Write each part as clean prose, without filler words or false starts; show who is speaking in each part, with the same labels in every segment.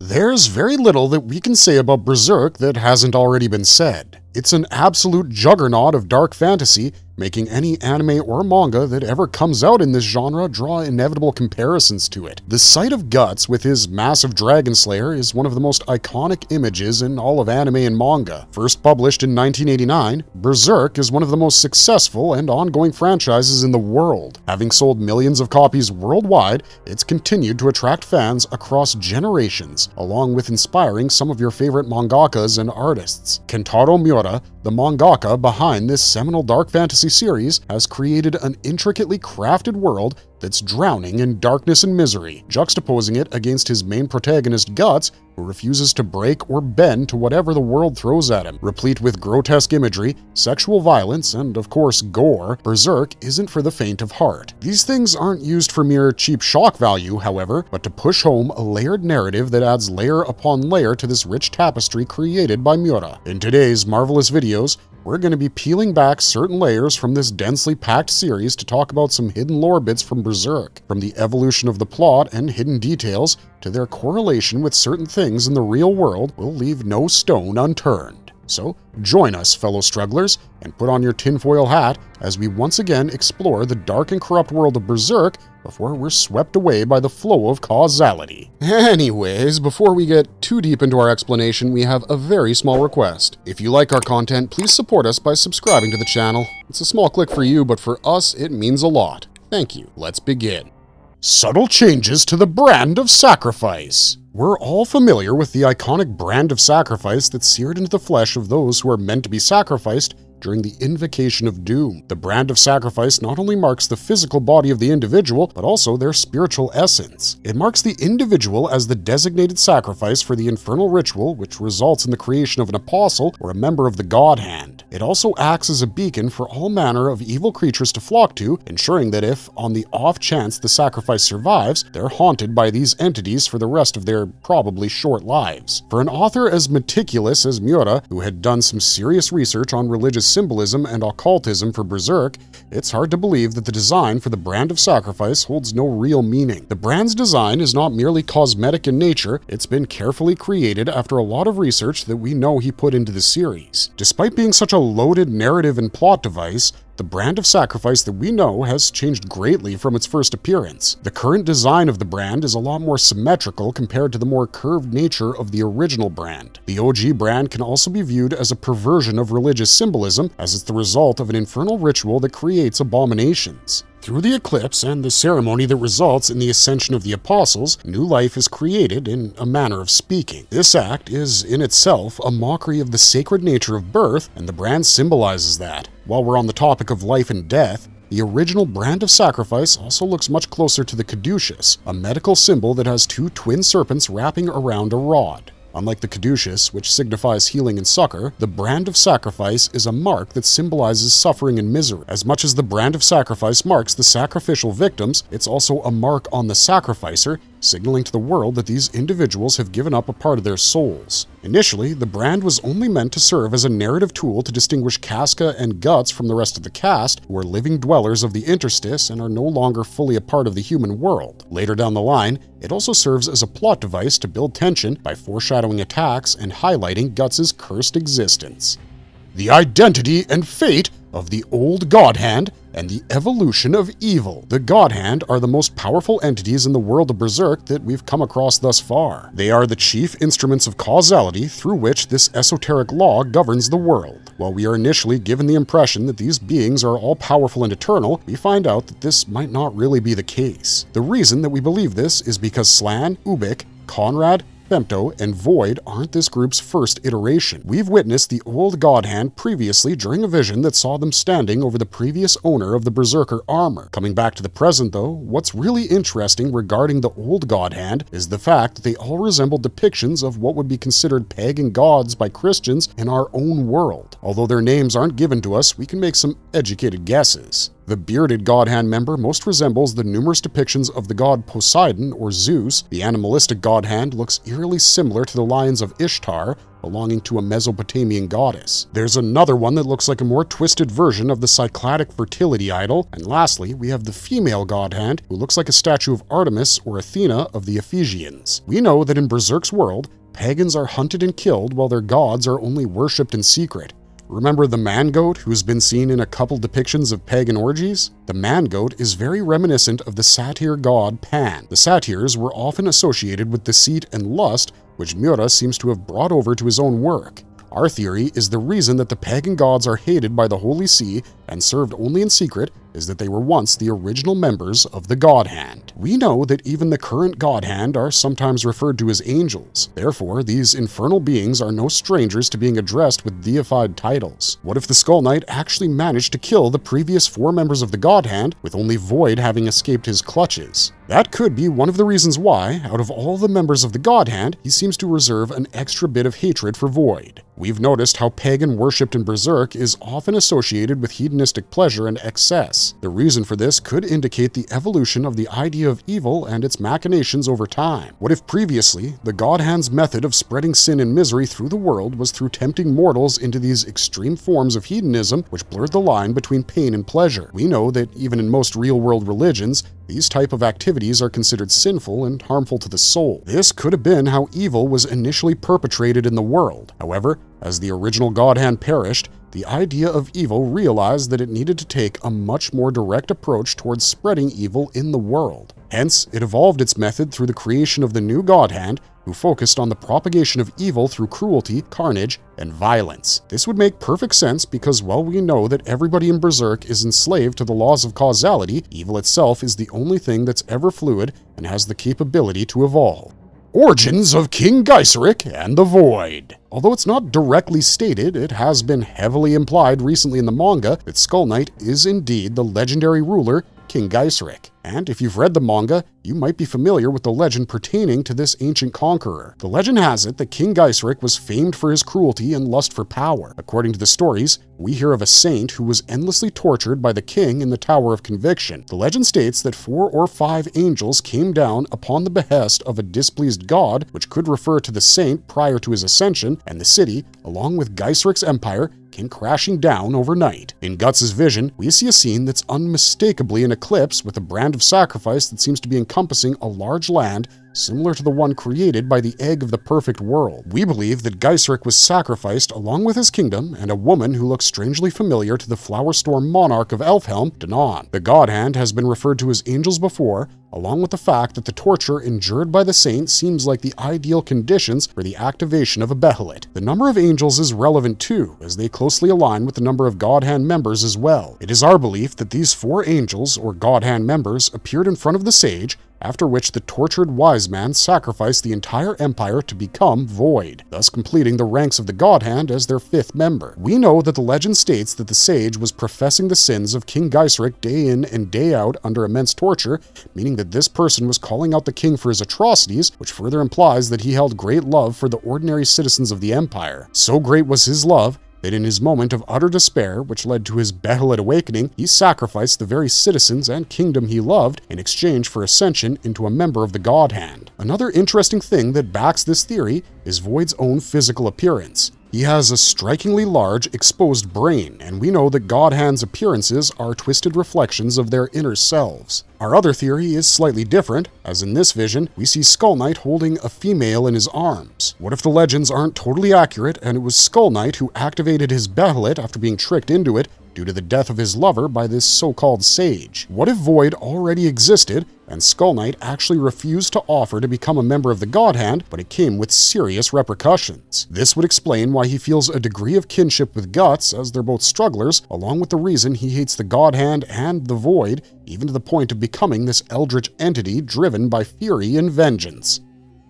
Speaker 1: There's very little that we can say about Berserk that hasn't already been said. It's an absolute juggernaut of dark fantasy, making any anime or manga that ever comes out in this genre draw inevitable comparisons to it. The sight of Guts with his massive Dragonslayer is one of the most iconic images in all of anime and manga. First published in 1989, Berserk is one of the most successful and ongoing franchises in the world. Having sold millions of copies worldwide, it's continued to attract fans across generations, along with inspiring some of your favorite mangakas and artists. Kentaro Miura, the mangaka behind this seminal dark fantasy series, has created an intricately crafted world that's drowning in darkness and misery, juxtaposing it against his main protagonist Guts, who refuses to break or bend to whatever the world throws at him. Replete with grotesque imagery, sexual violence, and of course gore, Berserk isn't for the faint of heart. These things aren't used for mere cheap shock value, however, but to push home a layered narrative that adds layer upon layer to this rich tapestry created by Miura. In today's marvelous videos, we're going to be peeling back certain layers from this densely packed series to talk about some hidden lore bits from Berserk, from the evolution of the plot and hidden details to their correlation with certain things in the real world. We'll leave no stone unturned. So join us, fellow strugglers, and put on your tinfoil hat as we once again explore the dark and corrupt world of Berserk before we're swept away by the flow of causality. Anyways, before we get too deep into our explanation, we have a very small request. If you like our content, please support us by subscribing to the channel. It's a small click for you, but for us, it means a lot. Thank you. Let's begin. Subtle changes to the brand of sacrifice. We're all familiar with the iconic brand of sacrifice that's seared into the flesh of those who are meant to be sacrificed during the invocation of doom. The brand of sacrifice not only marks the physical body of the individual, but also their spiritual essence. It marks the individual as the designated sacrifice for the infernal ritual, which results in the creation of an apostle or a member of the Godhand. It also acts as a beacon for all manner of evil creatures to flock to, ensuring that if, on the off chance the sacrifice survives, they're haunted by these entities for the rest of their probably short lives. For an author as meticulous as Miura, who had done some serious research on religious symbolism and occultism for Berserk, it's hard to believe that the design for the brand of sacrifice holds no real meaning. The brand's design is not merely cosmetic in nature, it's been carefully created after a lot of research that we know he put into the series. Despite being such a loaded narrative and plot device, the brand of sacrifice that we know has changed greatly from its first appearance. The current design of the brand is a lot more symmetrical compared to the more curved nature of the original brand. The OG brand can also be viewed as a perversion of religious symbolism, as it's the result of an infernal ritual that creates abominations. Through the eclipse and the ceremony that results in the ascension of the apostles, new life is created in a manner of speaking. This act is in itself a mockery of the sacred nature of birth, and the brand symbolizes that. While we're on the topic of life and death, the original brand of sacrifice also looks much closer to the caduceus, a medical symbol that has two twin serpents wrapping around a rod. Unlike the caduceus, which signifies healing and succor, the brand of sacrifice is a mark that symbolizes suffering and misery. As much as the brand of sacrifice marks the sacrificial victims, it's also a mark on the sacrificer, signaling to the world that these individuals have given up a part of their souls. Initially, the brand was only meant to serve as a narrative tool to distinguish Casca and Guts from the rest of the cast, who are living dwellers of the interstice and are no longer fully a part of the human world. Later down the line, it also serves as a plot device to build tension by foreshadowing attacks and highlighting Guts' cursed existence. The identity and fate of the old Godhand and the evolution of evil. The Godhand are the most powerful entities in the world of Berserk that we've come across thus far. They are the chief instruments of causality through which this esoteric law governs the world. While we are initially given the impression that these beings are all-powerful and eternal, we find out that this might not really be the case. The reason that we believe this is because Slan, Ubik, Conrad, Femto, and Void aren't this group's first iteration. We've witnessed the old Godhand previously during a vision that saw them standing over the previous owner of the Berserker armor. Coming back to the present though, what's really interesting regarding the old Godhand is the fact that they all resemble depictions of what would be considered pagan gods by Christians in our own world. Although their names aren't given to us, we can make some educated guesses. The bearded Godhand member most resembles the numerous depictions of the god Poseidon or Zeus. The animalistic Godhand looks eerily eerily similar to the lions of Ishtar, belonging to a Mesopotamian goddess. There's another one that looks like a more twisted version of the Cycladic fertility idol. And lastly, we have the female Godhand, who looks like a statue of Artemis or Athena of the Ephesians. We know that in Berserk's world, pagans are hunted and killed while their gods are only worshipped in secret. Remember the man-goat who's been seen in a couple depictions of pagan orgies? The man-goat is very reminiscent of the satyr god Pan. The satyrs were often associated with deceit and lust, which Miura seems to have brought over to his own work. Our theory is the reason that the pagan gods are hated by the Holy See and served only in secret is that they were once the original members of the Godhand. We know that even the current Godhand are sometimes referred to as angels. Therefore, these infernal beings are no strangers to being addressed with deified titles. What if the Skull Knight actually managed to kill the previous 4 members of the Godhand, with only Void having escaped his clutches? That could be one of the reasons why, out of all the members of the Godhand, he seems to reserve an extra bit of hatred for Void. We've noticed how pagan worship in Berserk is often associated with hedonistic pleasure and excess. The reason for this could indicate the evolution of the idea of evil and its machinations over time. What if previously, the Godhand's method of spreading sin and misery through the world was through tempting mortals into these extreme forms of hedonism which blurred the line between pain and pleasure? We know that even in most real-world religions, these type of activities are considered sinful and harmful to the soul. This could have been how evil was initially perpetrated in the world. However, as the original Godhand perished, the idea of evil realized that it needed to take a much more direct approach towards spreading evil in the world. Hence, it evolved its method through the creation of the new Godhand, who focused on the propagation of evil through cruelty, carnage, and violence. This would make perfect sense because while we know that everybody in Berserk is enslaved to the laws of causality, evil itself is the only thing that's ever fluid and has the capability to evolve. Origins of King Giser and the Void. Although it's not directly stated, it has been heavily implied recently in the manga that Skull Knight is indeed the legendary ruler King Giser. And if you've read the manga, you might be familiar with the legend pertaining to this ancient conqueror. The legend has it that King Giser was famed for his cruelty and lust for power. According to the stories, we hear of a saint who was endlessly tortured by the king in the Tower of Conviction. The legend states that 4 or 5 angels came down upon the behest of a displeased god, which could refer to the saint prior to his ascension, and the city, along with Giser's empire, came crashing down overnight. In Guts' vision, we see a scene that's unmistakably an eclipse with a brand of sacrifice that seems to be encompassing a large land similar to the one created by the egg of the perfect world. We believe that Giser was sacrificed along with his kingdom and a woman who looks strangely familiar to the Flower Storm monarch of Elfhelm, Danan. The Godhand has been referred to as angels before, along with the fact that the torture endured by the saint seems like the ideal conditions for the activation of a Behelit. The number of angels is relevant too, as they closely align with the number of Godhand members as well. It is our belief that these 4 angels, or Godhand members, appeared in front of the sage, after which the tortured wise man sacrificed the entire empire to become Void, thus completing the ranks of the Godhand as their 5th member. We know that the legend states that the sage was professing the sins of King Giser day in and day out under immense torture, meaning that this person was calling out the king for his atrocities, which further implies that he held great love for the ordinary citizens of the empire. So great was his love that in his moment of utter despair, which led to his Behelit awakening, he sacrificed the very citizens and kingdom he loved in exchange for ascension into a member of the Godhand. Another interesting thing that backs this theory is Void's own physical appearance. He has a strikingly large, exposed brain, and we know that Godhand's appearances are twisted reflections of their inner selves. Our other theory is slightly different, as in this vision, we see Skull Knight holding a female in his arms. What if the legends aren't totally accurate, and it was Skull Knight who activated his Behelit after being tricked into it due to the death of his lover by this so-called sage? What if Void already existed, and Skull Knight actually refused to offer to become a member of the Godhand, but it came with serious repercussions? This would explain why he feels a degree of kinship with Guts, as they're both strugglers, along with the reason he hates the Godhand and the Void, even to the point of becoming this eldritch entity driven by fury and vengeance.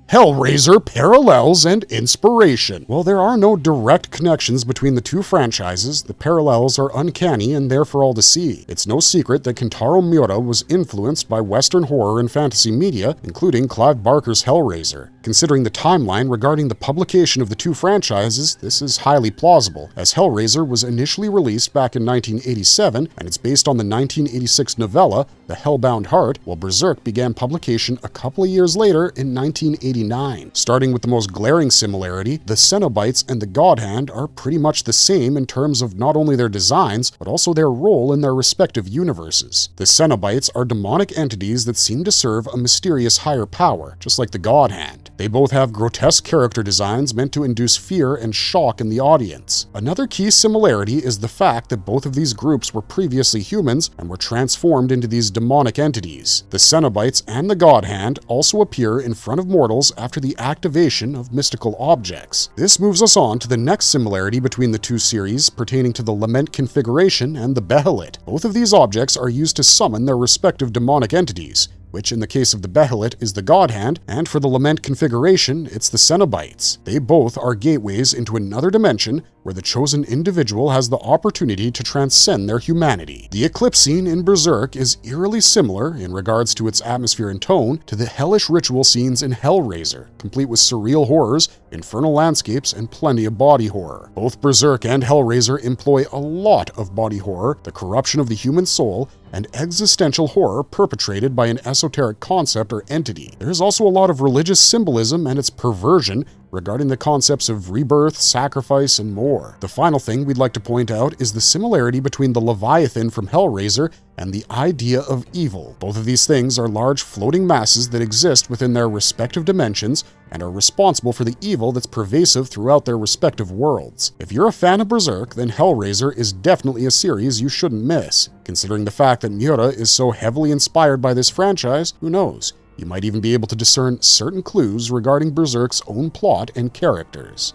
Speaker 1: Hellraiser parallels and inspiration. While there are no direct connections between the two franchises, the parallels are uncanny and there for all to see. It's no secret that Kentaro Miura was influenced by Western horror and fantasy media, including Clive Barker's Hellraiser. Considering the timeline regarding the publication of the two franchises, this is highly plausible, as Hellraiser was initially released back in 1987, and it's based on the 1986 novella, The Hellbound Heart, while Berserk began publication a couple of years later in 1989. 1989. Starting with the most glaring similarity, the Cenobites and the Godhand are pretty much the same in terms of not only their designs, but also their role in their respective universes. The Cenobites are demonic entities that seem to serve a mysterious higher power, just like the Godhand. They both have grotesque character designs meant to induce fear and shock in the audience. Another key similarity is the fact that both of these groups were previously humans and were transformed into these demonic entities. The Cenobites and the Godhand also appear in front of mortals after the activation of mystical objects. This moves us on to the next similarity between the two series pertaining to the Lament configuration and the Behelit. Both of these objects are used to summon their respective demonic entities, which in the case of the Behelit is the Godhand, and for the Lament configuration, it's the Cenobites. They both are gateways into another dimension where the chosen individual has the opportunity to transcend their humanity. The eclipse scene in Berserk is eerily similar, in regards to its atmosphere and tone, to the hellish ritual scenes in Hellraiser, complete with surreal horrors, infernal landscapes, and plenty of body horror. Both Berserk and Hellraiser employ a lot of body horror, the corruption of the human soul, and existential horror perpetrated by an esoteric concept or entity. There's also a lot of religious symbolism and its perversion regarding the concepts of rebirth, sacrifice, and more. The final thing we'd like to point out is the similarity between the Leviathan from Hellraiser and the idea of evil. Both of these things are large floating masses that exist within their respective dimensions and are responsible for the evil that's pervasive throughout their respective worlds. If you're a fan of Berserk, then Hellraiser is definitely a series you shouldn't miss. Considering the fact that Miura is so heavily inspired by this franchise, who knows? You might even be able to discern certain clues regarding Berserk's own plot and characters.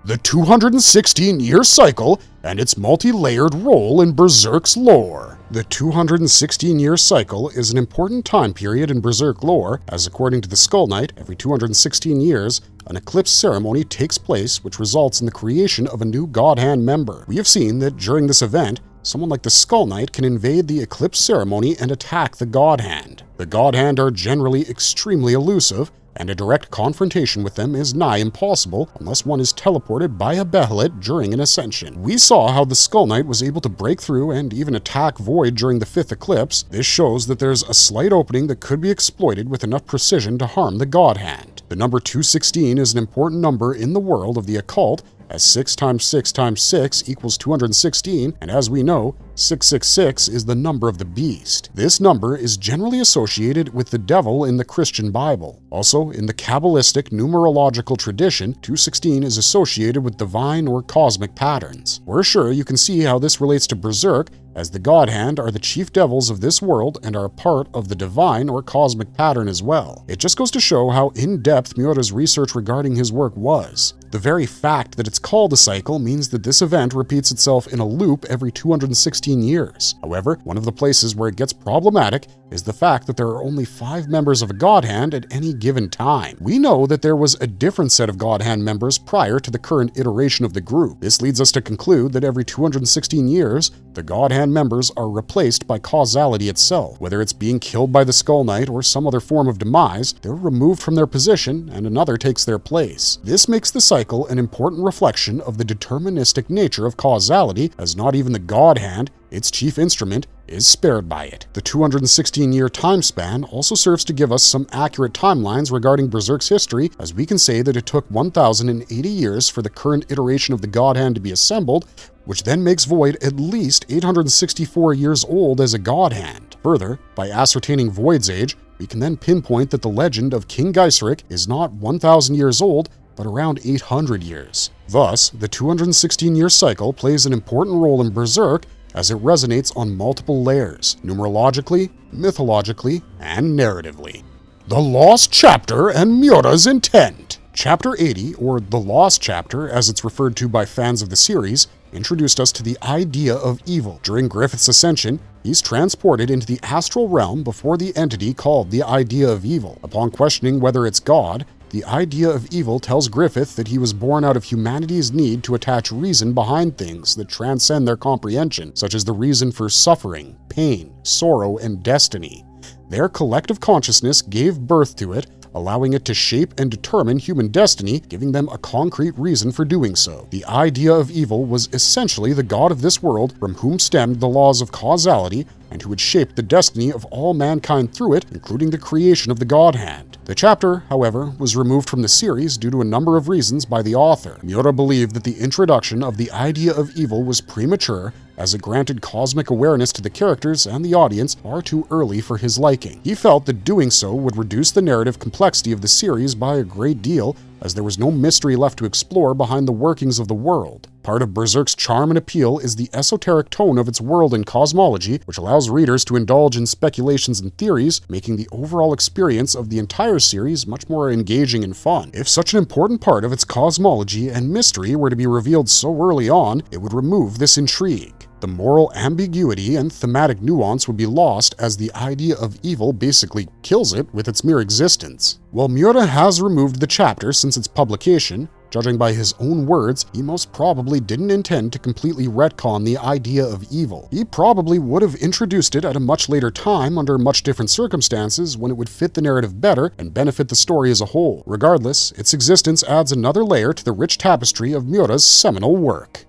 Speaker 1: The 216-year cycle and its multi-layered role in Berserk's lore. The 216-year cycle is an important time period in Berserk lore, as according to the Skull Knight, every 216 years, an eclipse ceremony takes place which results in the creation of a new Godhand member. We have seen that during this event, someone like the Skull Knight can invade the eclipse ceremony and attack the Godhand. The Godhand are generally extremely elusive, and a direct confrontation with them is nigh impossible unless one is teleported by a Behelit during an ascension. We saw how the Skull Knight was able to break through and even attack Void during the 5th eclipse. This shows that there's a slight opening that could be exploited with enough precision to harm the Godhand. The number 216 is an important number in the world of the occult, as 6 times 6 times 6 equals 216, and as we know, 666 is the number of the beast. This number is generally associated with the devil in the Christian Bible. Also, in the Kabbalistic numerological tradition, 216 is associated with divine or cosmic patterns. We're sure you can see how this relates to Berserk, as the Godhand are the chief devils of this world and are a part of the divine or cosmic pattern as well. It just goes to show how in-depth Miura's research regarding his work was. The very fact that it's called a cycle means that this event repeats itself in a loop every 216 years. However, one of the places where it gets problematic is the fact that there are only 5 members of a Godhand at any given time. We know that there was a different set of Godhand members prior to the current iteration of the group. This leads us to conclude that every 216 years, the Godhand members are replaced by causality itself. Whether it's being killed by the Skull Knight or some other form of demise, they're removed from their position and another takes their place. This makes the cycle an important reflection of the deterministic nature of causality, as not even the Godhand, its chief instrument, is spared by it. The 216-year time span also serves to give us some accurate timelines regarding Berserk's history, as we can say that it took 1,080 years for the current iteration of the Godhand to be assembled, which then makes Void at least 864 years old as a Godhand. Further, by ascertaining Void's age, we can then pinpoint that the legend of King Giser is not 1,000 years old, but around 800 years. Thus, the 216-year cycle plays an important role in Berserk, as it resonates on multiple layers, numerologically, mythologically, and narratively. The Lost Chapter and Miura's Intent. Chapter 80, or the Lost Chapter as it's referred to by fans of the series, introduced us to the idea of evil. During Griffith's ascension, he's transported into the astral realm before the entity called the idea of evil. Upon questioning whether it's God, the idea of evil tells Griffith that he was born out of humanity's need to attach reason behind things that transcend their comprehension, such as the reason for suffering, pain, sorrow, and destiny. Their collective consciousness gave birth to it, allowing it to shape and determine human destiny, giving them a concrete reason for doing so. The idea of evil was essentially the god of this world, from whom stemmed the laws of causality, and who had shaped the destiny of all mankind through it, including the creation of the Godhand. The chapter, however, was removed from the series due to a number of reasons by the author. Miura believed that the introduction of the idea of evil was premature, as it granted cosmic awareness to the characters and the audience far too early for his liking. He felt that doing so would reduce the narrative complexity of the series by a great deal, as there was no mystery left to explore behind the workings of the world. Part of Berserk's charm and appeal is the esoteric tone of its world and cosmology, which allows readers to indulge in speculations and theories, making the overall experience of the entire series much more engaging and fun. If such an important part of its cosmology and mystery were to be revealed so early on, it would remove this intrigue. The moral ambiguity and thematic nuance would be lost, as the idea of evil basically kills it with its mere existence. While Miura has removed the chapter since its publication, judging by his own words, he most probably didn't intend to completely retcon the idea of evil. He probably would have introduced it at a much later time under much different circumstances when it would fit the narrative better and benefit the story as a whole. Regardless, its existence adds another layer to the rich tapestry of Miura's seminal work.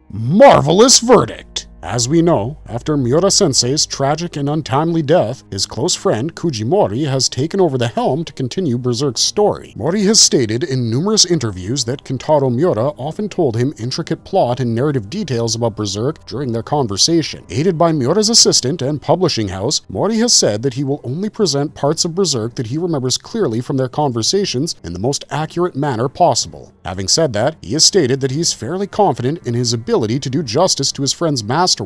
Speaker 1: Marvelous verdict! As we know, after Miura-sensei's tragic and untimely death, his close friend Kuji Mori has taken over the helm to continue Berserk's story. Mori has stated in numerous interviews that Kentaro Miura often told him intricate plot and narrative details about Berserk during their conversation. Aided by Miura's assistant and publishing house, Mori has said that he will only present parts of Berserk that he remembers clearly from their conversations in the most accurate manner possible. Having said that, he has stated that he's fairly confident in his ability to do justice to his friend's masterwork.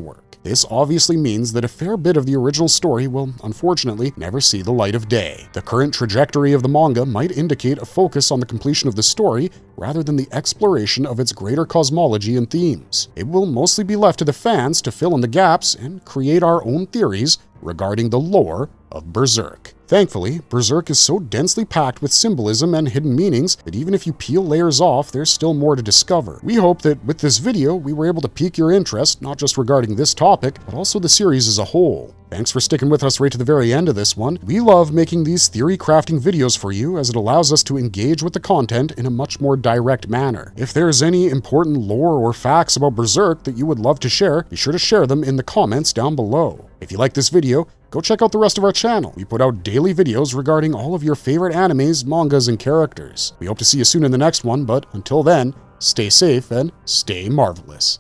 Speaker 1: This obviously means that a fair bit of the original story will, unfortunately, never see the light of day. The current trajectory of the manga might indicate a focus on the completion of the story rather than the exploration of its greater cosmology and themes. It will mostly be left to the fans to fill in the gaps and create our own theories regarding the lore of Berserk. Thankfully, Berserk is so densely packed with symbolism and hidden meanings that even if you peel layers off, there's still more to discover. We hope that with this video, we were able to pique your interest, not just regarding this topic, but also the series as a whole. Thanks for sticking with us right to the very end of this one. We love making these theory crafting videos for you, as it allows us to engage with the content in a much more direct manner. If there's any important lore or facts about Berserk that you would love to share, be sure to share them in the comments down below. If you like this video, go check out the rest of our channel. We put out daily videos regarding all of your favorite animes, mangas, and characters. We hope to see you soon in the next one, but until then, stay safe and stay marvelous.